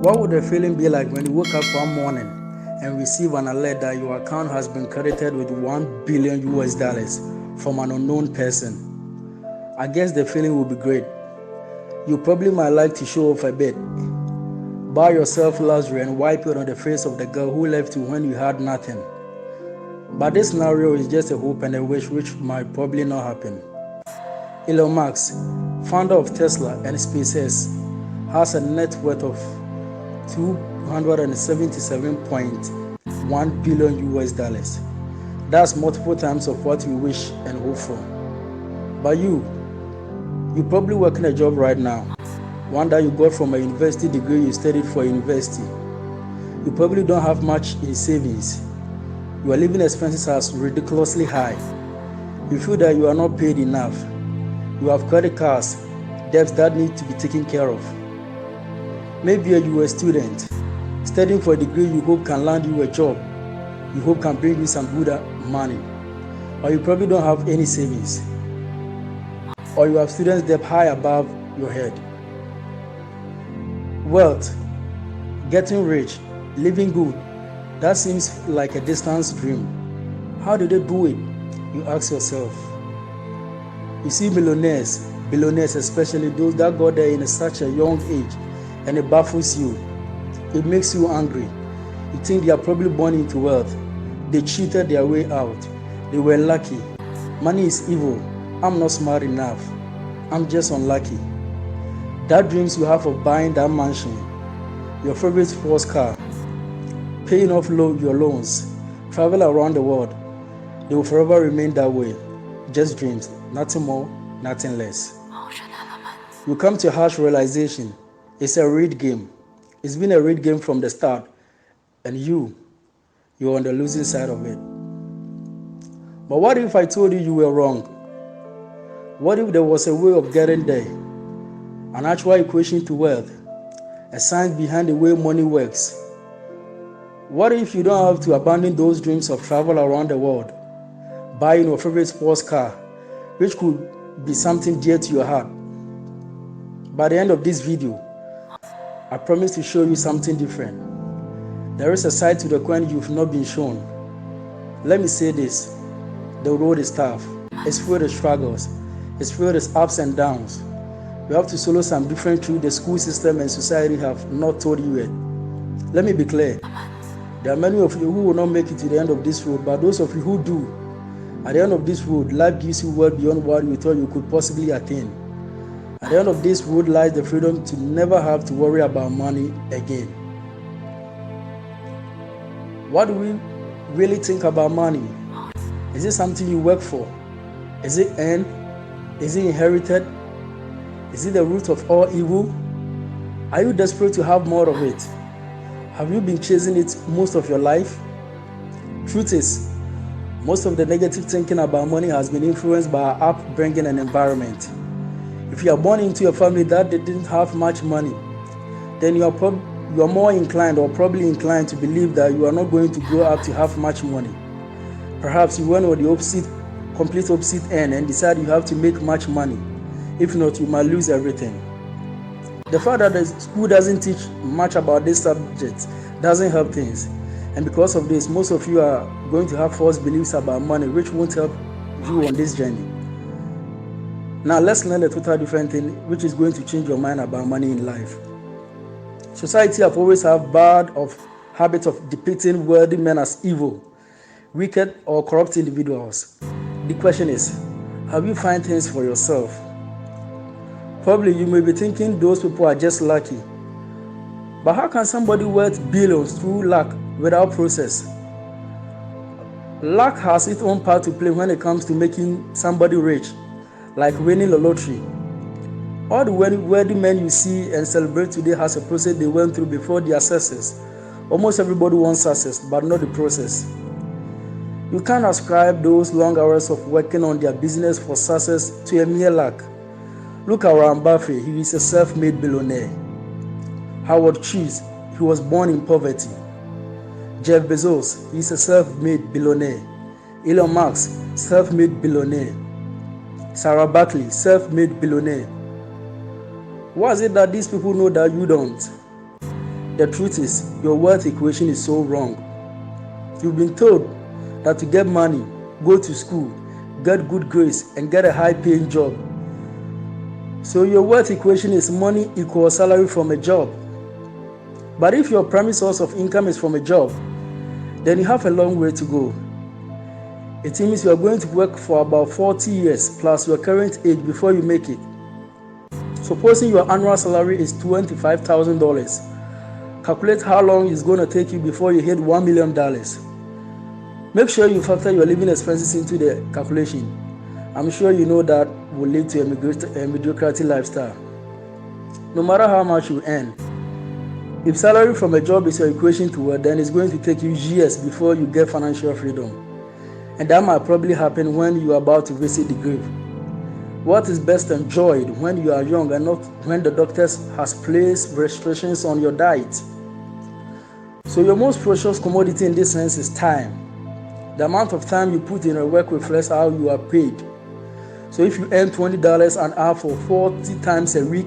What would the feeling be like when you wake up one morning and receive an alert that your account has been credited with 1 billion US dollars from an unknown person? I guess the feeling will be great. You probably might like to show off a bit, buy yourself luxury and wipe it on the face of the girl who left you when you had nothing. But this scenario is just a hope and a wish which might probably not happen. Elon Musk, founder of Tesla and SpaceX, has a net worth of 277.1 billion US dollars. That's multiple times of what you wish and hope for. But you probably working a job right now, one that you got from a university degree you studied for university. You probably don't have much in savings. Your living expenses are ridiculously high. You feel that you are not paid enough. You have credit cards, debts that need to be taken care of. Maybe you are a student, studying for a degree you hope can land you a job, you hope can bring you some good money. Or you probably don't have any savings. Or you have students debt high above your head. Wealth, getting rich, living good, that seems like a distant dream. How did they do it? You ask yourself. You see billionaires especially those that got there in such a young age, and it baffles you. It makes you angry. You think they are probably born into wealth. They cheated their way out. They were lucky. Money is evil. I'm not smart enough. I'm just unlucky. That dreams you have of buying that mansion, your favorite sports car, paying off your loans, travel around the world, they will forever remain that way. Just dreams, nothing more, nothing less. You come to a harsh realization. It's a rigged game. It's been a rigged game from the start, and you're on the losing side of it. But what if I told you were wrong? What if there was a way of getting there? An actual equation to wealth, a science behind the way money works. What if you don't have to abandon those dreams of travel around the world, buying your favorite sports car, which could be something dear to your heart? By the end of this video, I promise to show you something different. There is a side to the coin you've not been shown. Let me say this, the road is tough. It's filled with struggles. It's filled with ups and downs. You have to swallow some different truths the school system and society have not told you yet. Let me be clear. There are many of you who will not make it to the end of this road, but those of you who do, at the end of this road, life gives you well beyond what you thought you could possibly attain. At the end of this road lies the freedom to never have to worry about money again. What do we really think about money? Is it something you work for? Is it earned? Is it inherited? Is it the root of all evil? Are you desperate to have more of it? Have you been chasing it most of your life? Truth is, most of the negative thinking about money has been influenced by our upbringing and environment. If you are born into a family that didn't have much money, then you are more inclined or probably inclined to believe that you are not going to grow up to have much money. Perhaps you went on the complete opposite end and decide you have to make much money. If not, you might lose everything. The fact that the school doesn't teach much about this subject doesn't help things. And because of this, most of you are going to have false beliefs about money, which won't help you on this journey. Now let's learn a total different thing, which is going to change your mind about money in life. Society have always had bad habit of depicting wealthy men as evil, wicked, or corrupt individuals. The question is, have you found things for yourself? Probably you may be thinking those people are just lucky. But how can somebody worth billions through luck without process? Luck has its own part to play when it comes to making somebody rich, like winning the lottery. All the wealthy men you see and celebrate today has a process they went through before their success. Almost everybody wants success, but not the process. You can't ascribe those long hours of working on their business for success to a mere luck. Look at Warren Buffett, he is a self-made billionaire. Howard Schultz, he was born in poverty. Jeff Bezos, he is a self-made billionaire. Elon Musk, self-made billionaire. Sarah Barkley, self-made billionaire. What is it that these people know that you don't? The truth is, your wealth equation is so wrong. You've been told that to get money, go to school, get good grades, and get a high-paying job. So your wealth equation is money equals salary from a job. But if your primary source of income is from a job, then you have a long way to go. It means you are going to work for about 40 years plus your current age before you make it. Supposing your annual salary is $25,000, calculate how long it's going to take you before you hit $1 million. Make sure you factor your living expenses into the calculation. I'm sure you know that will lead to a mediocrity lifestyle. No matter how much you earn, if salary from a job is your equation to wealth, then it's going to take you years before you get financial freedom. And that might probably happen when you are about to visit the grave. What is best enjoyed when you are young and not when the doctors has placed restrictions on your diet. So your most precious commodity in this sense is time. The amount of time you put in your work reflects how you are paid. So if you earn $20 an hour for 40 times a week,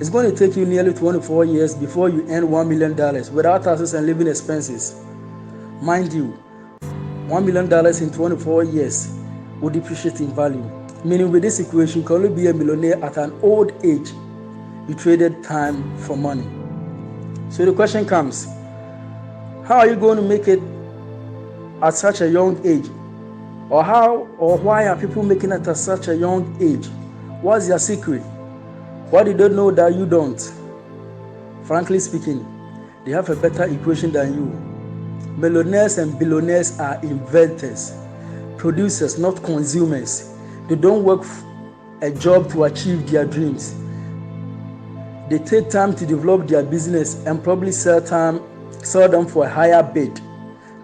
it's going to take you nearly 24 years before you earn $1 million without taxes and living expenses. Mind you, $1 million in 24 years will depreciate in value. Meaning with this equation, you can only be a millionaire at an old age. You traded time for money. So the question comes, how are you going to make it at such a young age? Or why are people making it at such a young age? What's their secret? What do they know that you don't? Frankly speaking, they have a better equation than you. Millionaires and billionaires are inventors, producers, not consumers. They don't work a job to achieve their dreams. They take time to develop their business and probably sell them for a higher bid.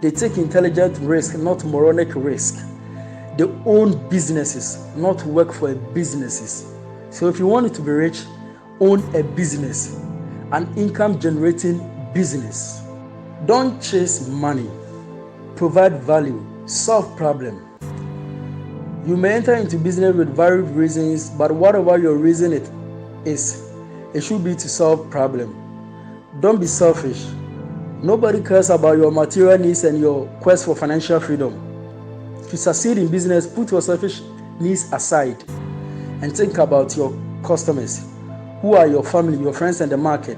They take intelligent risk, not moronic risk. They own businesses, not work for businesses. So if you want to be rich, own a business, an income-generating business. Don't chase money. Provide value. Solve problems. You may enter into business with varied reasons, but whatever your reason it is, it should be to solve problem. Don't be selfish. Nobody cares about your material needs and your quest for financial freedom. To succeed in business, put your selfish needs aside and think about your customers, who are your family, your friends, and the market.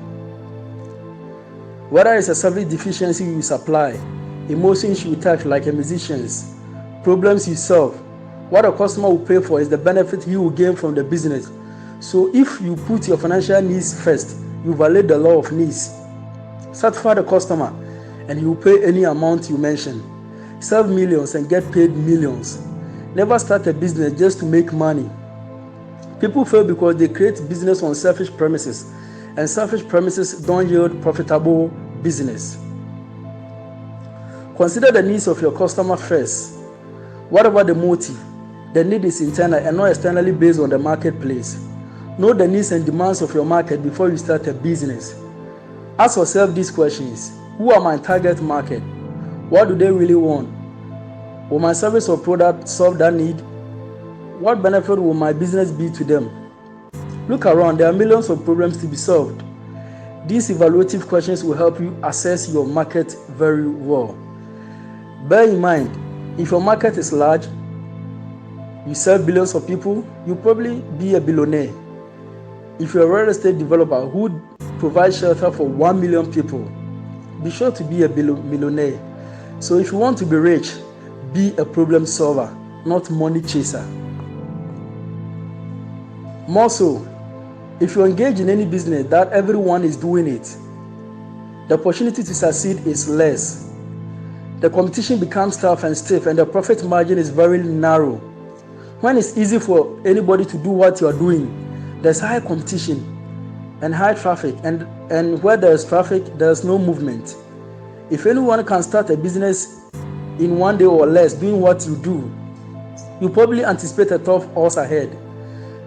Whether it's a service deficiency you supply, emotions you touch like a musician's, problems you solve, what a customer will pay for is the benefit he will gain from the business. So if you put your financial needs first, you violate the law of needs. Satisfy the customer and he will pay any amount you mention. Serve millions and get paid millions. Never start a business just to make money. People fail because they create business on selfish premises, and selfish premises don't yield profitable business. Consider the needs of your customer first. Whatever the motive, the need is internal and not externally based on the marketplace. Know the needs and demands of your market before you start a business. Ask yourself these questions. Who are my target market? What do they really want? Will my service or product solve that need? What benefit will my business be to them? Look around, there are millions of problems to be solved. These evaluative questions will help you assess your market very well. Bear in mind, if your market is large, you serve billions of people, you'll probably be a billionaire. If you're a real estate developer who provides shelter for 1 million people, be sure to be a millionaire. So if you want to be rich, be a problem solver, not money chaser. More so, if you engage in any business that everyone is doing it, the opportunity to succeed is less. The competition becomes tough and stiff, and the profit margin is very narrow. When it's easy for anybody to do what you're doing, there's high competition and high traffic, and where there's traffic, there's no movement. If anyone can start a business in 1 day or less doing what you do, you probably anticipate a tough horse ahead.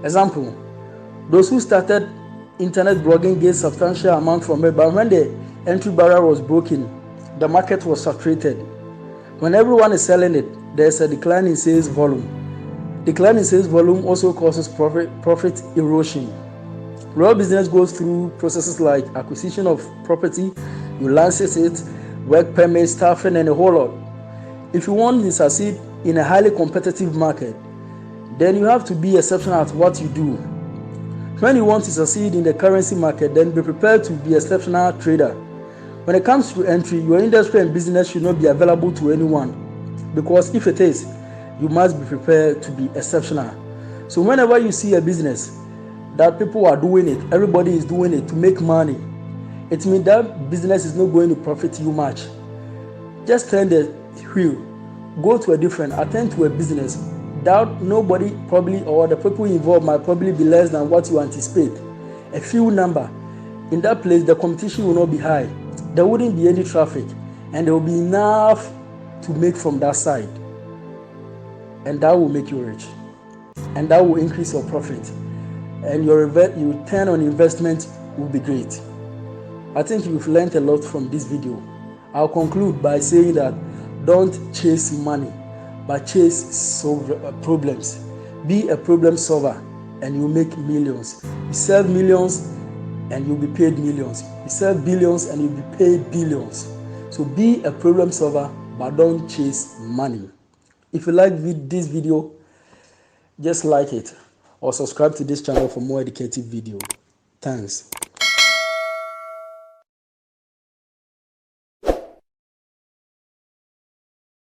Example, those who started internet blogging gained substantial amount from it, but when the entry barrier was broken, the market was saturated. When everyone is selling it, there's a decline in sales volume. Decline in sales volume also causes profit erosion. Real business goes through processes like acquisition of property, you license it, work permit, staffing, and a whole lot. If you want to succeed in a highly competitive market, then you have to be exceptional at what you do. When you want to succeed in the currency market, then be prepared to be an exceptional trader. When it comes to entry, your industry and business should not be available to anyone, because if it is, you must be prepared to be exceptional. So whenever you see a business that people are doing it, everybody is doing it to make money, it means that business is not going to profit you much. Just turn the wheel, go to a different, attend to a business that nobody probably, or the people involved might probably be less than what you anticipate, a few number. In that place, the competition will not be high, there wouldn't be any traffic, and there will be enough to make from that side, and that will make you rich, and that will increase your profit, and your return on investment will be great. I think you've learned a lot from this video. I'll conclude by saying that don't chase money, but chase problems. Be a problem solver and you make millions. You serve millions and you'll be paid millions. You serve billions and you'll be paid billions. So be a problem solver, but don't chase money. If you like this video, just like it or subscribe to this channel for more educative video. Thanks.